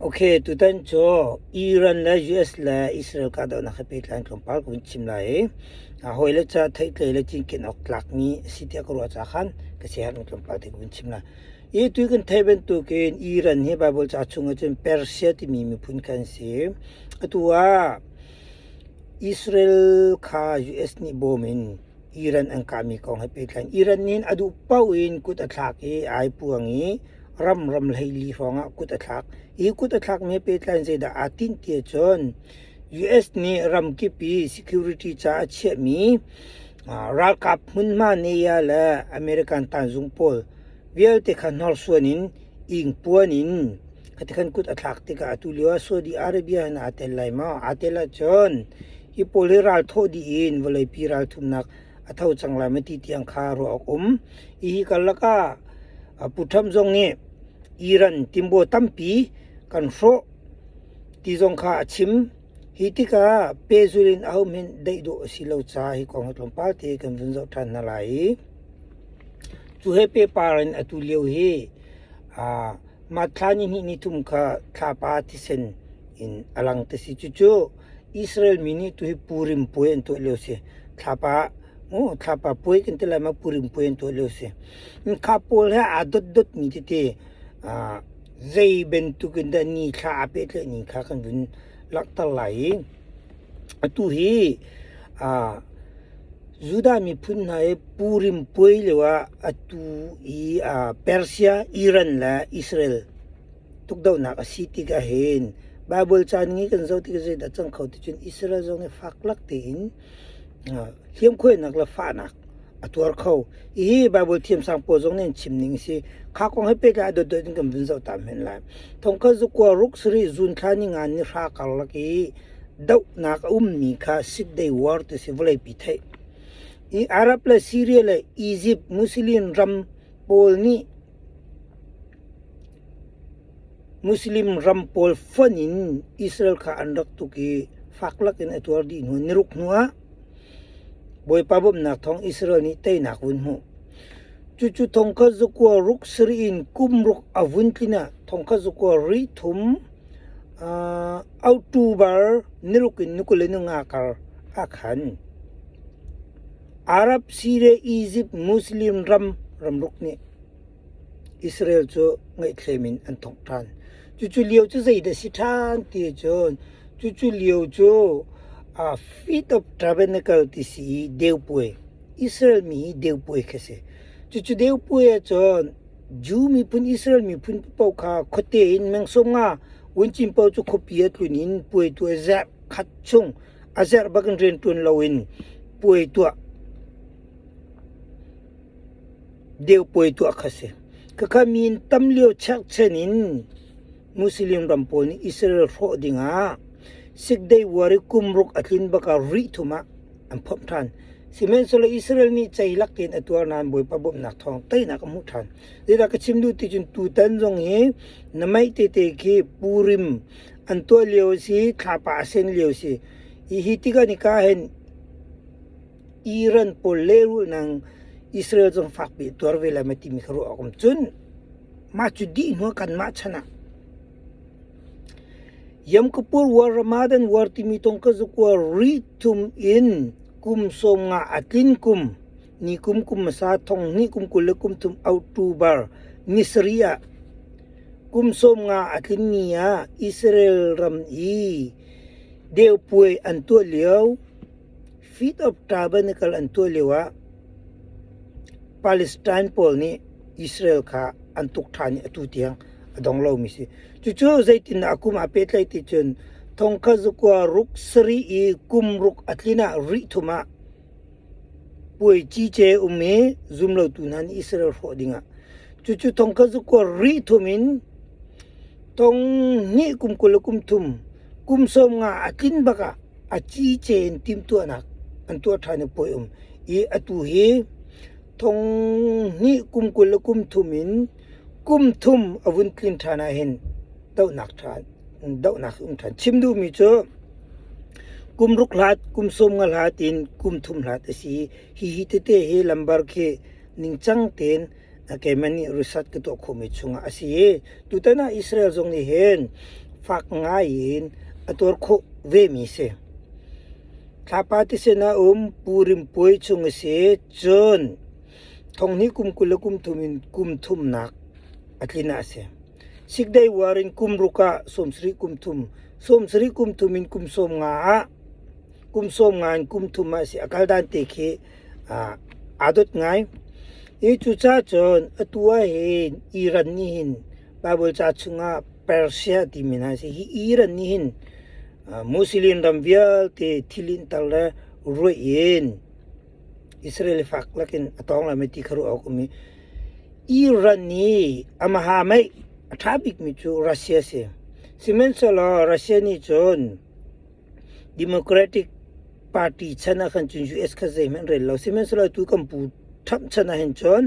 โอเคตุตันโจอิหร่านและ US และอิสราเอลกาดนะคเปตลันกลมปาลกุนชิมไลฮอยเลจะไทยเลจิงเกนออกลักมีสิทธิกรัวจาคันกษหันกลมปาลที่กุนชิมไลตุกันไทยเป็นตุเกนอิหร่านเฮบาบลจะชุงจนเปอร์เซียที่มีพุนกันเสียตัวอิสราเอลคา US นี่บ่มินอิหร่านอังกามีของให้เปตลันอิหร่านนี่อดุปาวินกุตอักไอพวงนี้รำไหลลีฟองกุตอักกุตอักมีเปตลันเสดาอาตินเตียจน US นี่รำกิปี security จะเชื่อมีรักกับมุนมาเนียและอเมริกันตันซุงโพลเวียลเตคันฮอลส่วนินอิงปัวนินคัติคันกุตอักติกาตุลิวซาอุดิอาระเบียนะอาเตลไลมาอาเตลจนฮิโปลิรัลโทดีอินวลัยพิรัลทุมนักอัฐาวจังลามติที่อังคารุอกอีกัลละกาพุทธัมจงนี้อิหร่านติมโบตัมปีกันโฟที่จงคาชิมฮิติกาเปซุลินเอาเมนได้ดูสิลาวจาฮิกองหัดลมปาเตกันวินจาทันนาไลจูเฮเปปารันอตุเลียวเฮมาทานินิทุมคาทาปาติเซนอินอลังตสิจูอิสราเอลมินิตุฮิปูริมปุเอนตุเลียวเซทาปาทาปาปุเอกันตละมาปูริมปุเอนตุเลียวเซอินคาโปลเฮอาดดมิติเตzai bentu kenda ni kha apet le ni kha kan bun lak talai atu hi juda mi phun hai purim poi lewa atu i Persia Iran la Israel tukdaw na asiti ga hen babol chan ngi kan zo ti ga da chang khau ti chun Israel zong ne faklak tin hiam khoi nak la fa nak atwar khau i babol thiam sang po jong nen chimning si kha kong he pe ga do do kan bun zo tam hen la thong kha zu ko ruk sri zun thani ngan ni ra kal la ki dau nak mi kha sik dei war te se volai pi thai i arab la syria la egypt muslim ram pol ni muslim ram pol fanin israel kha andak tu ki faklak in atwar di no niruk nuwa boy pabom nak thong israel ni tei nak wun hu chu thong kha zu ko ruk sri in kum ruk avun tlina thong kha zu ko ri thum october niruk in nukule nga kar akhan arab syria egypt muslim ram ruk ni israel cho ngai thlemin an thong than chu liu chu zai da sithan ti jon chu liu cho feet of tabernacle ti si deupoi israel mi deupoi khase chu deupoi chon ju mi pun israel mi pun pau kha khote in meng songa wonchim pau chu khopia tlunin poi tu za khat chung azar bagan ren tun lawin poi tu deupoi tu khase ka min tamlio chak chenin muslim ramponi israel ro dinga sikdei wari kumruk atlin baka ri thuma am phom than simen solo israel ni chailak tin atwar nan boi pabom nak thong tai nak mu than dira ka chimdu ti chun tu tan jong he namai te ki purim anto leo si khapa sen leo si I hitiga ni ka hen iran poleru nang israel jong fakbi torvela mati mikro akom chun ma chudi no kan ma chana Yom Kippur war Ramadan war timitong kazukwa ritum in kum som nga atlin kum ni kum sa thong ni kum kulakum tum October ni Syria kum som nga atlin niya Israel ram i deu pui anto liao feet of tabernacle anto lewa Palestine pol ni Israel kha antuk thani atu tiang adong lo mi si chu zaitin akum apet lai ti chun thong kha zukwa ruk sri I kum ruk atlina ri thuma pui chi che ume zum lo tu nan Israel ho dinga chu thong kha zukwa ri thumin tong ni kum kulakum thum kum som nga atlin baka a chi che tim tu anak an tu thane poi I atu he thong ni kum kulakum thumin kum thum avun klin thana hen dau nak than chimdu mi cho kum ruk lat kum som nga latin kum thum lat si hi te he lambar khe ningchang ten ke mani rusat ke to khomi chunga asi tutana Israel jong ni hen ฟักง่ายอินอตัวโคเวมีเสถ้าปฏิเสนาปูริมป่วยชงเสจนทองนี้กุมกุลกุมทุมินกุมทุมนักอัตลินาเสสิกได้วารินกุมรุกะสมสรีกุมทุมสมสรีกุมทุมินกุมสมงากุมสมงานกุมทุมมาเสอากาลดันเตเคอาดดง่ายจุจ้าจนอตัวเห็นอิรันนี่หินบาเบิลจ้าชงาเปอร์เซียที่มินาเสฮิอิรันนี่หินมุสลิมรัมเวียลเตทิลินตัลเลรวยเอ็นอิสราเอลฟักลักินอตองละเมติคารุออกมีอิรันนี่อามหาไม่ทาบิกมิจูรัสเซียเสซิเมนซลารัสเซียนี่จนดิโมแครติกพาร์ตี้ชนะขันจุนยูเอสคาเซเมนเรลลาซิเมนซลาตุกัมปูทับชนะเห็นจน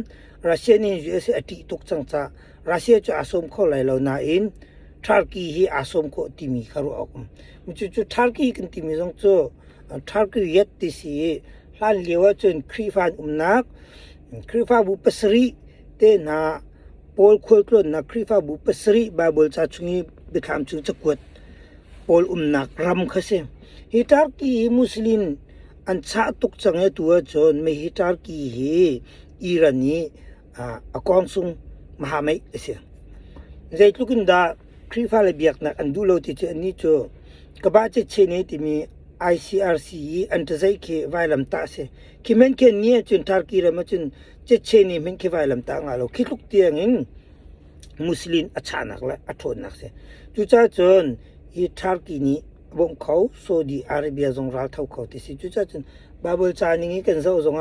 รัสเซียนี่ยูเอสอติตุกจังจ้ารัสเซียจะอาสมเข้าไหลเรานาอินทาร์กีฮีอาสมเข้าติมีคารุออกมิจูทาร์กีกันติมีจงโจทาร์กีเย็ดติสีหลานเลียวจนครีฟานนักครีฟาบุปสรีเตนาปอลโคลกลนนักครีฟาบุปสรีบาเบิลชาชุงีบิคามชุงจักวดปอลนักรำคเสฮิทาร์กีมุสลิมอันชาตุกจังเอตัวจนไม่ฮิตาร์กีเฮอิรันนีกองซุงมหาไม่เสียใจทุกินดาครีฟาเลเบียกนักอันดูโลติเจนี่โจกบ้าเจเชนีที่มี ICRC อันตะใจเคไวลัมตาเสคิเมนเคนเนี่ยจนทาร์กีระมาจนเจเชนีเมนเคไวลัมตางาโลคิดลุกเตียงอินมุสลิมอัชานักและอัทนนักเสจุจ้าจนฮิทาร์กีนี้บงเขาซาอุดิอาระเบียจงรัลเท่าเขาที่สิจุจ้าจนบาเบิลจานิงกันเจ้าจง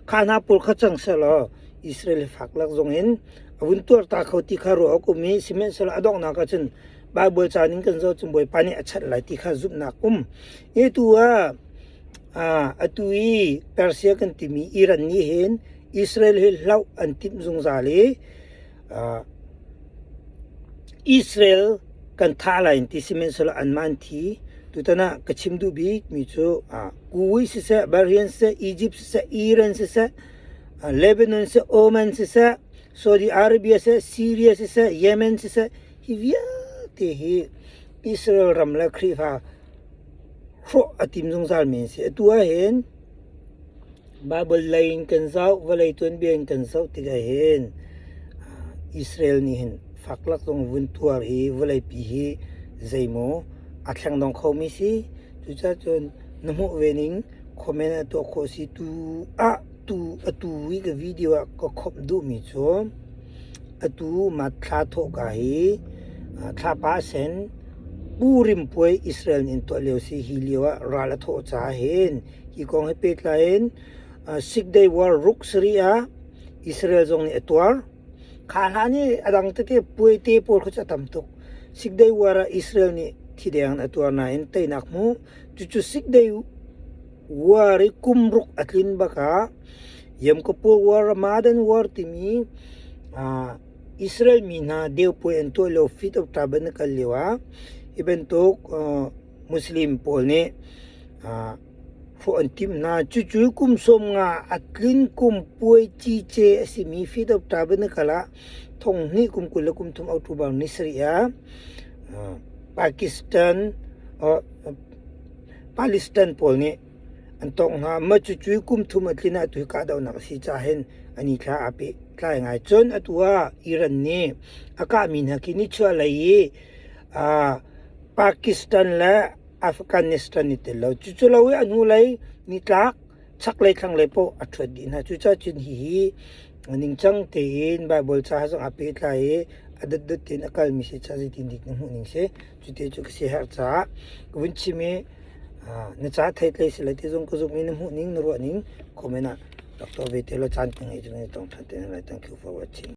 ข้านาปุลขจังเสลออิสราเอลฟักลักจงเห็นวุนตัวตาเขาที่คารุอกุมีสิเมนสละอดองนักจนบาเบิลจานิงกันเจ้าจงบอยปานิอัชไหลที่ข้าซุบนักตัวอตุยเปอร์เซียกันที่มีอิรันนี่เห็นอิสราเอลเห็นเล่าอันติมจงซาเลอิสราเอลกันท่าลายที่สิเมนสละอันมันทีตุตนะกชิมดูบีมิโซกูวิสเซบาร์เฮียนเซอียิปต์เซอิรันเซเลบานอนเซโอมันเซซาอุดิอาระเบียเซซีเรียเซเยเมนเซฮิวิอาเตฮิอิสราเอลรัมลาครีฟาโคอติมจงซาลเมนเซตัวเห็นบาเบิลไลน์กันเจ้าวลัยตุนเบียนกันเจ้าติกาเห็นอิสราเอลนี่เห็นฟักลักตรงวุนตัวเฮวลัยปีเฮใจโมอัดแข่งดองเขาไม่สิจุจ้าจนน้ำหัวเวนิงคอมเมนต์ตัวโคสิตูวิกวิดีโอก็คบดูมิโซตูมาทาโตกาฮีทาปาเซนปูริมป่วยอิสราเอลอินตัวเลวสิฮิเลียวราลโตจ้าเห็นฮีกองให้เป็ดลายเห็นสิกได้วารุกสรีอาอิสราเอลจงเนี่ยตัวข้าหานี่อดังเตะป่วยเตะปวดเขาจะทำตุกสิกได้วาระอิสราเอลนี่ที่เดียงตัวน่าเห็นเตนักมูจุสิกได้วาริคุมรุกอัตลินบักายามกปูวาระมาดันวาร์ติมีอิสราเอลมีนาเดียวป่วยอันตัวเลวฟิตอัพตาบันกัลเลวะอีเป็นตุกมุสลิมพอลเนี่ยฟูอันติมนาจุคุมสมงาอัตลินคุมป่วยจีเจสิมีฟิตอัพตาบันกัลละทงนี้คุมกุลคุมทุมอัตุบางนิสริยาปากีสถานปาเลสไตน์พอลเนี่ยอันตรงนั้นมาจุคุมทุมอัตลินาตุยกาดาวนักสิจ้าเห็นอันนี้ข้าอาเปข้าง่ายจนอัตัวอิรันเนี่ยอากาศมีนักนิชวลัยปากีสถานและอัฟกานิสถานนี่เตลจุลาเวอนุลัยนิทักชักเลยครั้งเลยพออัตวดีนะจุจ้าจินฮีนิ่งจังเตียนบาเบิลจ้าส่งอาเปไลอดัดเตียนอากาศมีเสียชาติดินดิกนุ่งนิ่งเสจุดเดียวจุกเสียหัวจ้ากวนชิเมเนี่ยจ้าไทยเลยสิเลยที่จงกุศลมีน้ำหูนิ่งนรัวนิ่งคอมเมนต์ดร.เวทเราจานตั้งให้จุดนี้ต้องทันเต็มเลย Thank you for watching